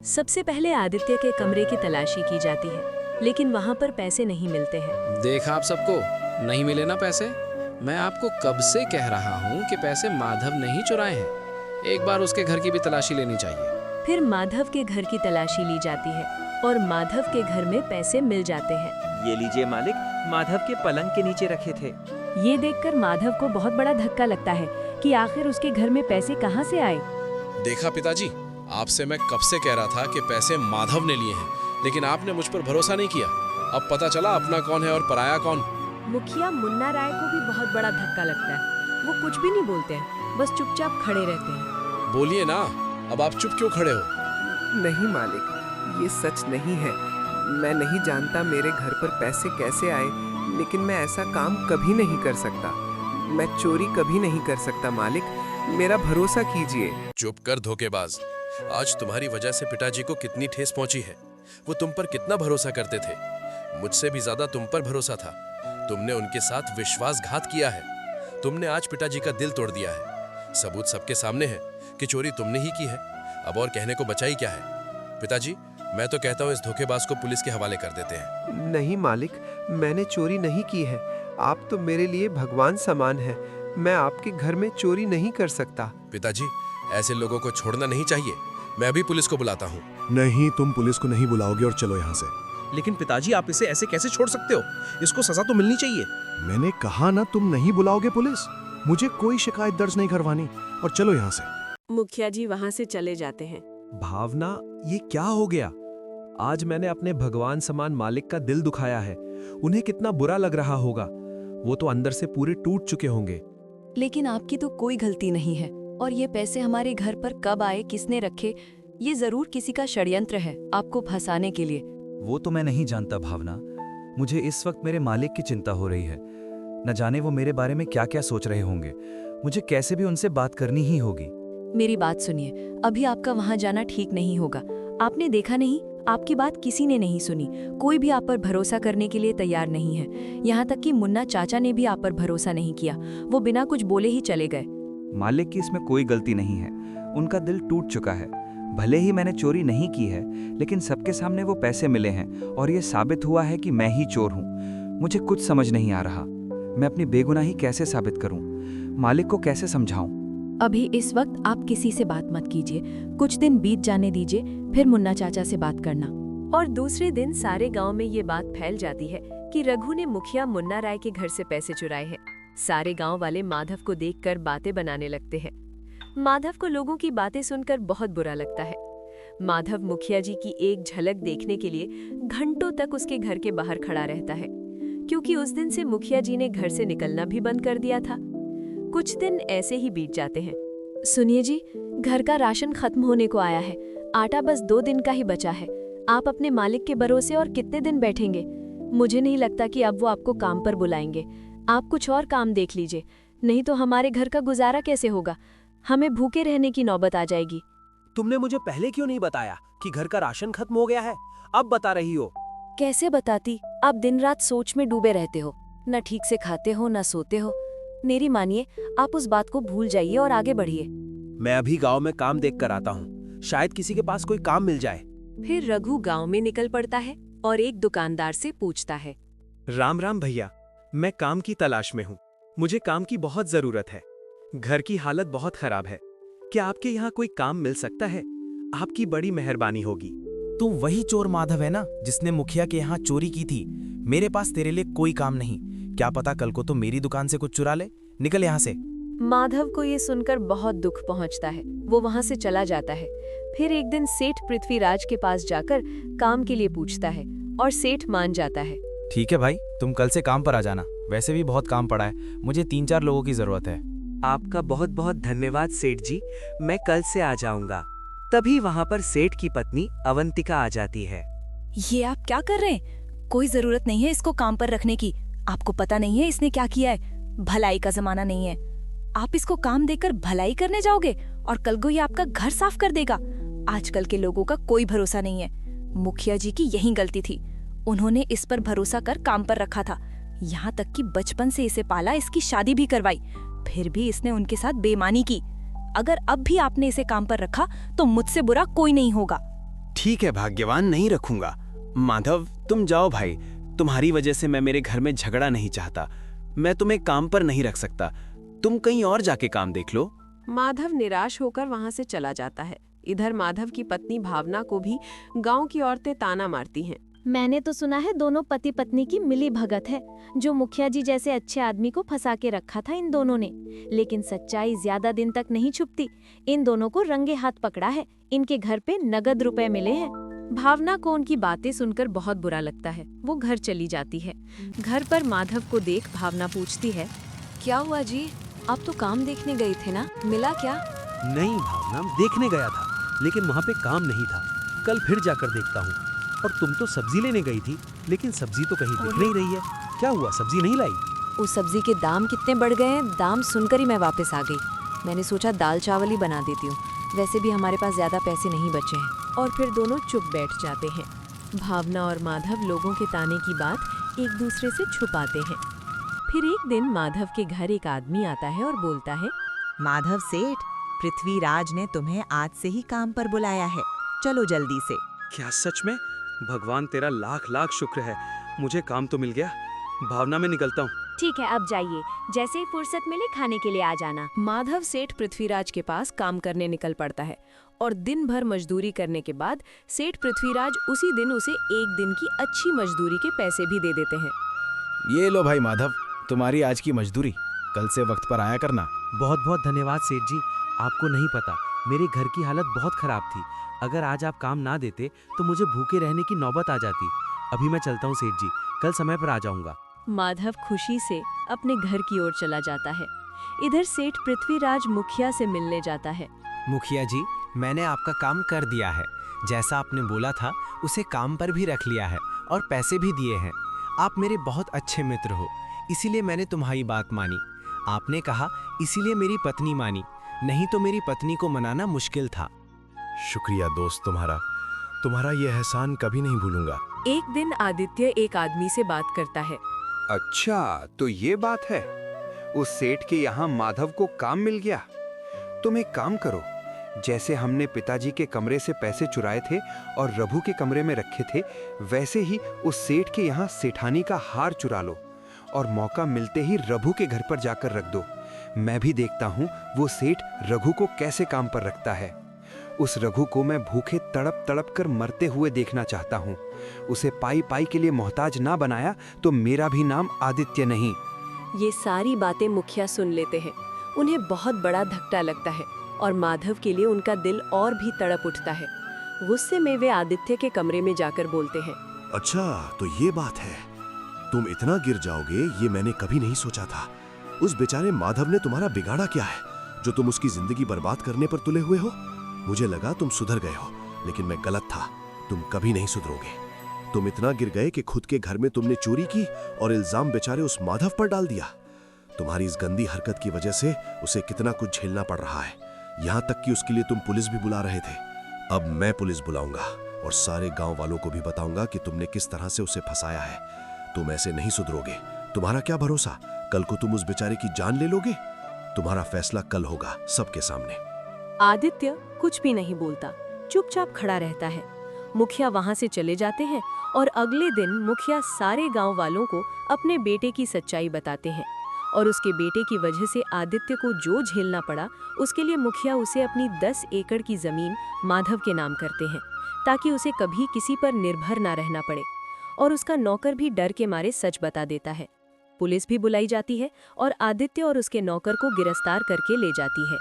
सबसे पहले आदित्य के कमरे की तलाशी की जाती है, लेकिन वहाँ पर पैसे नहीं मिलते हैं। देखा आप सबको, नहीं मिले ना पैसे। मैं आपको कब से कह रहा हूँ कि पैसे माधव नहीं चुराए हैं। एक बार उसके घर की भी तलाशी लेनी चाहिए। फिर माधव के घर की तलाशी ली जाती है और माधव के घर में पैसे मिल जाते हैं। ये लीजिए मालिक, माधव के पलंग के नीचे रखे थे। ये देखकर माधव को बहुत बड़ा धक्का लगता है कि आखिर उसके घर में पैसे कहाँ से आए। देखा पिताजी, आपसे मैं कब से कह रहा था कि पैसे माधव ने लिए हैं, लेकिन आपने मुझ पर भरोसा नहीं किया। अब पता चला अपना कौन है और पराया कौन। मुखिया मुन्ना राय को भी बहुत बड़ा धक्का लगता है। वो कुछ भी नहीं बोलते हैं, बस चुपचाप खड़े रहते हैं। बोलिए ना, अब आप चुप क्यों खड़े हो? नहीं मालिक, ये सच नहीं है। मैं नहीं जानता मेरे घर पर पैसे कैसे आए, लेकिन मैं ऐसा काम कभी नहीं कर सकता। मैं चोरी कभी नहीं कर सकता मालिक, मेरा भरोसा कीजिए। चुप कर धोखेबाज। आज तुम्हारी वजह से पिताजी को कितनी ठेस पहुंची है। वो तुम पर कितना भरोसा करते थे। मुझसे भी ज्यादा तुम पर भरोसा था। तुमने उनके साथ विश्वासघात किया है। तुमने आज पिताजी का दिल तोड़ दिया है। सबूत सबके सामने है कि चोरी तुमने ही की है। अब और कहने को बचा ही क्या है। पिताजी, मैं तो कहता हूँ इस धोखेबाज को पुलिस के हवाले कर देते हैं। नहीं मालिक, मैंने चोरी नहीं की है। आप तो मेरे लिए भगवान समान है। मैं आपके घर में चोरी नहीं कर सकता। पिताजी, ऐसे लोगों को छोड़ना नहीं चाहिए। मैं अभी पुलिस को बुलाता हूँ। नहीं, तुम पुलिस को नहीं बुलाओगे और चलो यहाँ से। लेकिन पिताजी, आप इसे ऐसे कैसे छोड़ सकते हो? इसको सजा तो मिलनी चाहिए। मैंने कहा ना, तुम नहीं बुलाओगे पुलिस। मुझे कोई शिकायत दर्ज नहीं करवानी, और चलो यहाँ से। मुखिया जी वहाँ से चले जाते हैं। भावना, ये क्या हो गया? आज मैंने अपने भगवान समान मालिक का दिल दुखाया है। उन्हें कितना बुरा लग रहा होगा। वो तो अंदर से पूरे टूट चुके होंगे। लेकिन आपकी तो कोई गलती नहीं है, और ये पैसे हमारे घर पर कब आए, किसने रखे? ये जरूर किसी का षड्यंत्र है आपको फंसाने के लिए। वो तो मैं नहीं जानता भावना। मुझे इस वक्त मेरे मालिक की चिंता हो रही है। न जाने वो मेरे बारे में क्या क्या सोच रहे होंगे। मुझे कैसे भी उनसे बात करनी ही होगी। मेरी बात सुनिए, अभी आपका वहां जाना ठीक नहीं होगा। आपने देखा नहीं, आपकी बात किसी ने नहीं सुनी। कोई भी आप पर भरोसा करने के लिए तैयार नहीं है। यहाँ तक कि मुन्ना चाचा ने भी आप पर भरोसा नहीं किया। वो बिना कुछ बोले ही चले गए। मालिक की इसमें कोई गलती नहीं है। उनका दिल टूट चुका है। भले ही मैंने चोरी नहीं की है, लेकिन सबके सामने वो पैसे मिले हैं और ये साबित हुआ है कि मैं ही चोर हूँ। मुझे कुछ समझ नहीं आ रहा। मैं अपनी बेगुनाही कैसे साबित करूँ? मालिक को कैसे समझाऊं? अभी इस वक्त आप किसी से बात मत कीजिए। कुछ दिन बीत जाने दीजिए, फिर मुन्ना चाचा से बात करना। और दूसरे दिन सारे गांव में ये बात फैल जाती है कि रघु ने मुखिया मुन्ना राय के घर से पैसे चुराए हैं। सारे गांव वाले माधव को देखकर बातें बनाने लगते हैं। माधव को लोगों की बातें सुनकर बहुत बुरा लगता है। माधव मुखिया जी की एक झलक देखने के लिए घंटों तक उसके घर के बाहर खड़ा रहता है, क्योंकि उस दिन से मुखिया जी ने घर से निकलना भी बंद कर दिया था। कुछ दिन ऐसे ही बीत जाते हैं। सुनिए जी, घर का राशन खत्म होने को आया है। आटा बस 2 दिन का ही बचा है। आप अपने मालिक के भरोसे और कितने दिन बैठेंगे? मुझे नहीं लगता कि अब वो आपको काम पर बुलाएंगे। आप कुछ और काम देख लीजिए, नहीं तो हमारे घर का गुजारा कैसे होगा? हमें भूखे रहने की नौबत आ जाएगी। तुमने मुझे पहले क्यों नहीं बताया कि घर का राशन खत्म हो गया है? अब बता रही हो। कैसे बताती? आप दिन रात सोच में डूबे रहते हो। न ठीक से खाते हो, न सोते हो। मेरी मानिए, आप उस बात को भूल जाइए और आगे बढ़िए। मैं अभी गांव में काम देख कर आता हूँ। शायद किसी के पास कोई काम मिल जाए। फिर रघु गांव में निकल पड़ता है और एक दुकानदार से पूछता है। राम राम भैया, मैं काम की तलाश में हूँ। मुझे काम की बहुत जरूरत है। घर की हालत बहुत खराब है। क्या आपके यहाँ कोई काम मिल सकता है? आपकी बड़ी मेहरबानी होगी। तू वही चोर माधव है ना, जिसने मुखिया के यहाँ चोरी की थी? मेरे पास तेरे लिए कोई काम नहीं। क्या पता कल को तो मेरी दुकान से कुछ चुरा ले। निकल यहाँ से। माधव को ये सुनकर बहुत दुख पहुंचता है। वो वहां से चला जाता है। फिर एक दिन सेठ पृथ्वीराज के पास जाकर काम के लिए पूछता है और सेठ मान जाता है। ठीक है भाई, तुम कल से काम पर आ जाना। वैसे भी बहुत काम पड़ा है, मुझे 3-4 लोगों की जरूरत है। आपका बहुत बहुत धन्यवाद सेठ जी, मैं कल से आ जाऊंगा। तभी वहाँ पर सेठ की पत्नी अवंतिका आ जाती है। ये आप क्या कर रहे हैं? कोई जरूरत नहीं है इसको काम पर रखने की। आपको पता नहीं है इसने क्या किया है? भलाई का जमाना नहीं है। आप इसको काम देकर भलाई करने जाओगे और कल को ये आपका घर साफ कर देगा। आजकल के लोगों का कोई भरोसा नहीं है। मुखिया जी की यही गलती थी। उन्होंने इस पर भरोसा कर काम पर रखा था। यहाँ तक कि बचपन से इसे पाला, इसकी शादी भी करवाई, फिर भी इसने उनके साथ बेईमानी की। अगर अब भी आपने इसे काम पर रखा तो मुझसे बुरा कोई नहीं होगा। ठीक है भाग्यवान, नहीं रखूंगा। माधव तुम जाओ भाई, तुम्हारी वजह से मैं मेरे घर में झगड़ा नहीं चाहता। मैं तुम्हें काम पर नहीं रख सकता, तुम कहीं और जाके काम देख लो। माधव निराश होकर वहां से चला जाता है। इधर माधव की पत्नी भावना को भी गांव की औरतें ताना मारती हैं। मैंने तो सुना है दोनों पति पत्नी की मिली भगत है, जो मुखिया जी जैसे अच्छे आदमी को फंसा के रखा था इन दोनों ने। लेकिन सच्चाई ज्यादा दिन तक नहीं छुपती। इन दोनों को रंगे हाथ पकड़ा है। इनके घर पे नगद रुपए मिले हैं। भावना को उनकी बातें सुनकर बहुत बुरा लगता है। वो घर चली जाती है। घर पर माधव को देख भावना पूछती है, क्या हुआ जी, आप तो काम देखने गए थे ना, मिला क्या? नहीं भावना, देखने गया था, लेकिन वहाँ पे काम नहीं था। कल फिर जाकर देखता हूँ। और तुम तो सब्जी लेने गई थी, लेकिन सब्जी तो कहीं दिख नहीं रही है। क्या हुआ, सब्जी नहीं लाई? उस सब्जी के दाम कितने बढ़ गए हैं, दाम सुनकर ही मैं वापस आ गई। मैंने सोचा दाल चावल ही बना देती हूँ, वैसे भी हमारे पास ज्यादा पैसे नहीं बचे हैं। और फिर दोनों चुप बैठ जाते हैं। भावना और माधव लोगों के ताने की बात एक दूसरे से छुपाते हैं। फिर एक दिन माधव के घर एक आदमी आता है और बोलता है, माधव सेठ, पृथ्वीराज ने तुम्हें आज से ही काम पर बुलाया है, चलो जल्दी से। क्या सच में? भगवान तेरा लाख लाख शुक्र है, मुझे काम तो मिल गया। भावना में निकलता हूँ। ठीक है, अब जाइए, जैसे ही फुर्सत मिले खाने के लिए आ जाना। माधव सेठ पृथ्वीराज के पास काम करने निकल पड़ता है और दिन भर मजदूरी करने के बाद सेठ पृथ्वीराज उसी दिन उसे एक दिन की अच्छी मजदूरी के पैसे भी दे देते हैं। ये लो भाई माधव, तुम्हारी आज की मजदूरी, कल से वक्त पर आया करना। बहुत बहुत धन्यवाद सेठ जी। आपको नहीं पता, मेरे घर की हालत बहुत खराब थी। अगर आज आप काम ना देते तो मुझे भूखे रहने की नौबत आ जाती। अभी मैं चलता हूँ सेठ जी, कल समय पर आ जाऊंगा। माधव खुशी से अपने घर की ओर चला जाता है। इधर सेठ पृथ्वीराज मुखिया से मिलने जाता है। मुखिया जी, मैंने आपका काम कर दिया है। जैसा आपने बोला था उसे काम पर भी रख लिया है और पैसे भी दिए हैं। आप मेरे बहुत अच्छे मित्र हो, इसीलिए मैंने तुम्हारी बात मानी। आपने कहा इसीलिए मेरी पत्नी मानी, नहीं तो मेरी पत्नी को मनाना मुश्किल था। शुक्रिया दोस्त तुम्हारा ये एहसान कभी नहीं भूलूंगा। एक दिन आदित्य एक आदमी से बात करता है। अच्छा, तो ये बात है, उस सेठ के यहाँ माधव को काम मिल गया। तुम एक काम करो, जैसे हमने पिताजी के कमरे से पैसे चुराए थे और रघु के कमरे में रखे थे, वैसे ही उस सेठ के यहाँ सेठानी का हार चुरा लो और मौका मिलते ही रघु के घर पर जाकर रख दो। मैं भी देखता हूँ वो सेठ रघु को कैसे काम पर रखता है। उस रघु को मैं भूखे तड़प तड़प कर मरते हुए देखना चाहता हूँ। उसे पाई पाई के लिए मोहताज ना बनाया तो मेरा भी नाम आदित्य नहीं। ये सारी बातें मुखिया सुन लेते हैं। उन्हें बहुत बड़ा धक्का लगता है और माधव के लिए उनका दिल और भी तड़प उठता है। गुस्से में वे आदित्य के कमरे में जाकर बोलते हैं, अच्छा तो ये बात है, तुम इतना गिर जाओगे ये मैंने कभी नहीं सोचा था। उस बेचारे माधव ने तुम्हारा बिगाड़ा क्या है जो तुम उसकी जिंदगी बर्बाद करने पर तुले हुए हो? मुझे लगा तुम सुधर गए हो, लेकिन मैं गलत था। तुम कभी नहीं सुधरोगे। तुम इतना गिर गए कि खुद के घर में तुमने चोरी की और इल्जाम बेचारे उस माधव पर डाल दिया। तुम्हारी इस गंदी हरकत की वजह से उसे कितना कुछ झेलना पड़ रहा है, यहाँ तक कि उसके लिए तुम पुलिस भी बुला रहे थे। अब मैं पुलिस बुलाऊंगा और सारे गांव वालों को भी बताऊंगा कि तुमने किस तरह से उसे फंसाया है। तुम ऐसे नहीं सुधरोगे। तुम्हारा क्या भरोसा, कल को तुम उस बेचारे की जान ले लोगे? तुम्हारा फैसला कल होगा सबके सामने। आदित्य कुछ भी नहीं बोलता, चुपचाप खड़ा रहता है। मुखिया वहां से चले जाते हैं और अगले दिन मुखिया सारे गांव वालों को अपने बेटे की सच्चाई बताते हैं और उसके बेटे की वजह से आदित्य को जो झेलना पड़ा, उसके लिए मुखिया उसे अपनी 10 एकड़ की जमीन माधव के नाम करते हैं ताकि उसे कभी किसी पर निर्भर ना रहना पड़े। और उसका नौकर भी डर के मारे सच बता देता है। पुलिस भी बुलाई जाती है और आदित्य और उसके नौकर को गिरफ्तार करके ले जाती है।